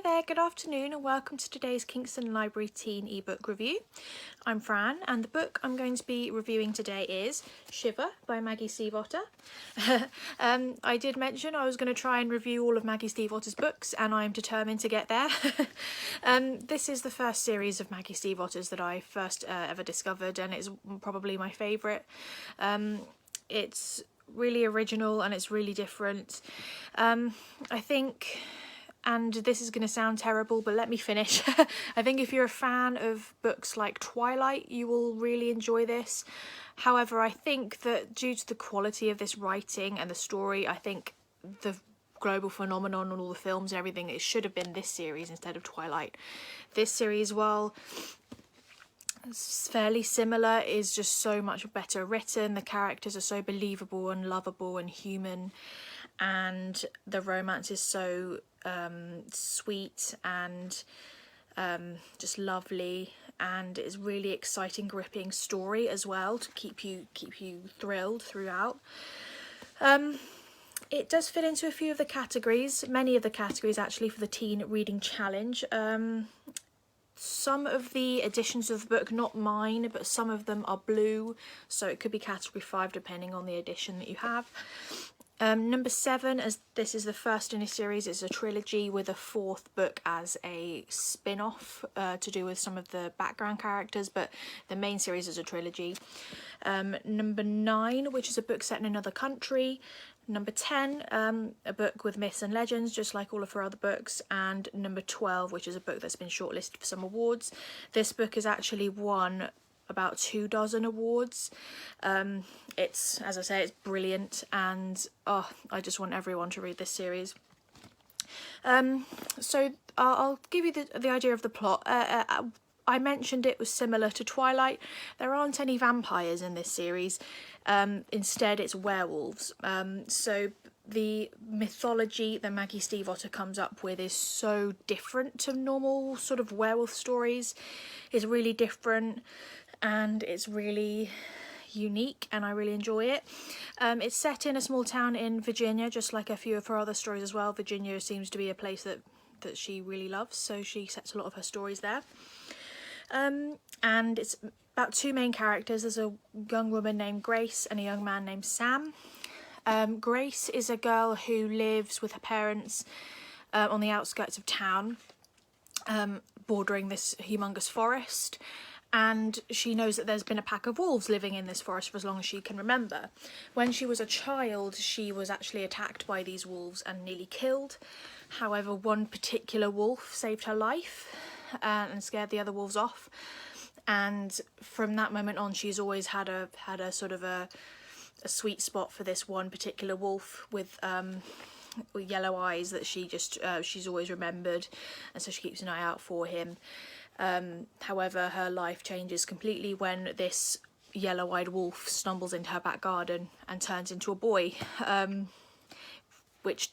there, good afternoon and welcome to today's Kingston Library Teen ebook review. I'm Fran and the book I'm going to be reviewing today is Shiver by Maggie Stiefvater. I did mention I was going to try and review all of Maggie Stiefvater's books and I'm determined to get there. This is the first series of Maggie Stiefvater's that I first ever discovered, and it's probably my favourite. It's really original and it's really different. I think, and this is going to sound terrible, but let me finish. I think if you're a fan of books like Twilight, you will really enjoy this. However, I think that due to the quality of this writing and the story, I think the global phenomenon and all the films and everything, it should have been this series instead of Twilight. This series, while it's fairly similar, is just so much better written. The characters are so believable and lovable and human, and the romance is so sweet and just lovely, and it's really exciting, gripping story as well to keep you thrilled throughout. It does fit into a few of the categories, many of the categories actually, for the Teen Reading Challenge. Some of the editions of the book, not mine, but some of them are blue, so it could be category 5 depending on the edition that you have. Number 7, as this is the first in a series, it's a trilogy with a 4th book as a spin-off to do with some of the background characters, but the main series is a trilogy. Number 9, which is a book set in another country. Number 10, a book with myths and legends, just like all of her other books. And number 12, which is a book that's been shortlisted for some awards. This book has actually won about 24 awards. It's, as I say, it's brilliant, and I just want everyone to read this series. So I'll give you the idea of the plot. I mentioned it was similar to Twilight. There aren't any vampires in this series. Instead, it's werewolves. So the mythology that Maggie Stiefvater comes up with is so different to normal sort of werewolf stories. It's really different and it's really unique, and I really enjoy it. It's set in a small town in Virginia, just like a few of her other stories as well. Virginia seems to be a place that she really loves, so she sets a lot of her stories there. And it's about 2 main characters. There's a young woman named Grace and a young man named Sam. Grace is a girl who lives with her parents on the outskirts of town, bordering this humongous forest, and she knows that there's been a pack of wolves living in this forest for as long as she can remember. When she was a child, she was actually attacked by these wolves and nearly killed. However, one particular wolf saved her life and scared the other wolves off, and from that moment on she's always had a sort of a sweet spot for this one particular wolf with yellow eyes that she's always remembered, and so she keeps an eye out for him. However, her life changes completely when this yellow-eyed wolf stumbles into her back garden and turns into a boy, which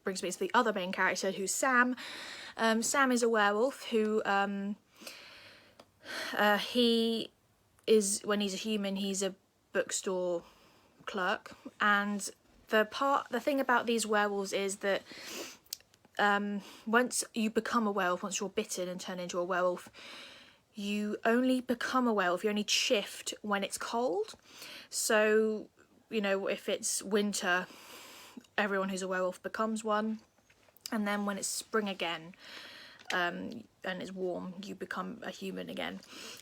brings me to the other main character, who's Sam. Sam is a werewolf who, he is, when he's a human, he's a bookstore clerk, and the thing about these werewolves is that once you become a werewolf, once you're bitten and turn into a werewolf, you only become a werewolf, you only shift when it's cold. So, you know, if it's winter, everyone who's a werewolf becomes one, and then when it's spring again and it's warm, you become a human again.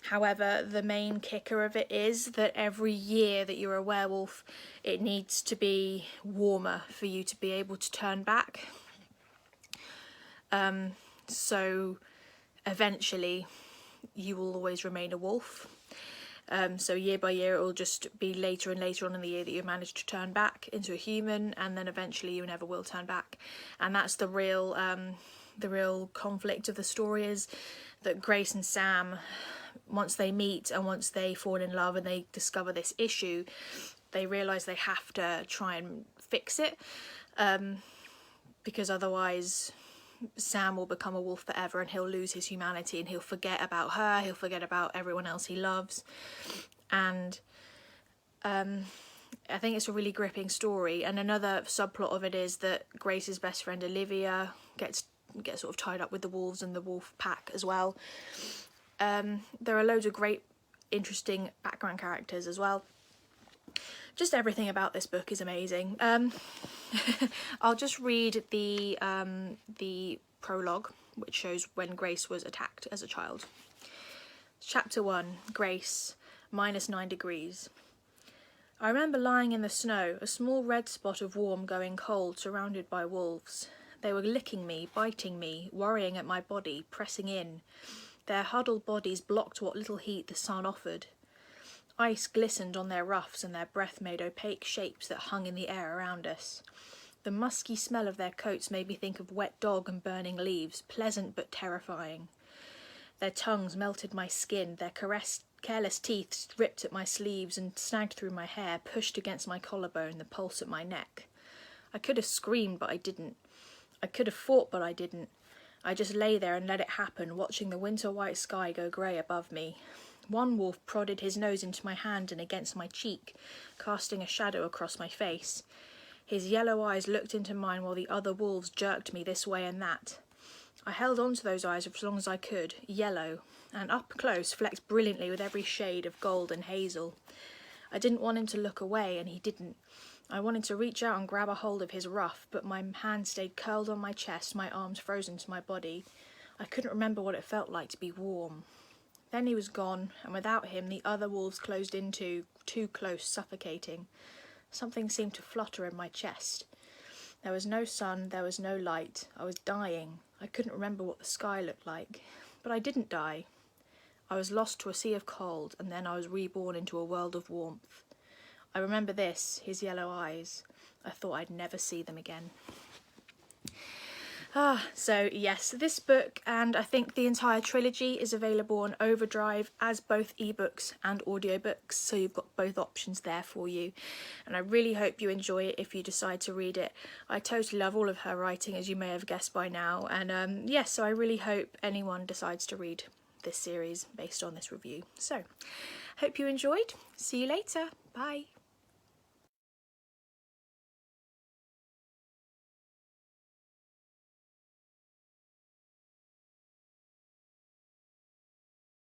However, the main kicker of it is that every year that you're a werewolf, it needs to be warmer for you to be able to turn back. So eventually you will always remain a wolf. So year by year it will just be later and later on in the year that you manage to turn back into a human, and then eventually you never will turn back. And that's the real conflict of the story, is that Grace and Sam, once they meet and once they fall in love and they discover this issue, they realise they have to try and fix it, because otherwise Sam will become a wolf forever and he'll lose his humanity and he'll forget about her, he'll forget about everyone else he loves. And I think it's a really gripping story. And another subplot of it is that Grace's best friend Olivia gets get sort of tied up with the wolves and the wolf pack as well. There are loads of great, interesting background characters as well. Just everything about this book is amazing. I'll just read the prologue, which shows when Grace was attacked as a child. Chapter 1, Grace, -9 degrees. I remember lying in the snow, a small red spot of warm going cold, surrounded by wolves. They were licking me, biting me, worrying at my body, pressing in. Their huddled bodies blocked what little heat the sun offered. Ice glistened on their ruffs and their breath made opaque shapes that hung in the air around us. The musky smell of their coats made me think of wet dog and burning leaves, pleasant but terrifying. Their tongues melted my skin, their careless teeth ripped at my sleeves and snagged through my hair, pushed against my collarbone, the pulse at my neck. I could have screamed, but I didn't. I could have fought, but I didn't. I just lay there and let it happen, watching the winter-white sky go grey above me. One wolf prodded his nose into my hand and against my cheek, casting a shadow across my face. His yellow eyes looked into mine while the other wolves jerked me this way and that. I held on to those eyes for as long as I could, yellow, and up close flecked brilliantly with every shade of gold and hazel. I didn't want him to look away, and he didn't. I wanted to reach out and grab a hold of his ruff, but my hand stayed curled on my chest, my arms frozen to my body. I couldn't remember what it felt like to be warm. Then he was gone, and without him the other wolves closed in too close, suffocating. Something seemed to flutter in my chest. There was no sun, there was no light. I was dying. I couldn't remember what the sky looked like. But I didn't die. I was lost to a sea of cold, and then I was reborn into a world of warmth. I remember this, his yellow eyes. I thought I'd never see them again. So yes, this book and I think the entire trilogy is available on Overdrive as both ebooks and audiobooks, so you've got both options there for you, and I really hope you enjoy it if you decide to read it. I totally love all of her writing, as you may have guessed by now, and yes, so I really hope anyone decides to read this series based on this review. So, hope you enjoyed. See you later. Bye.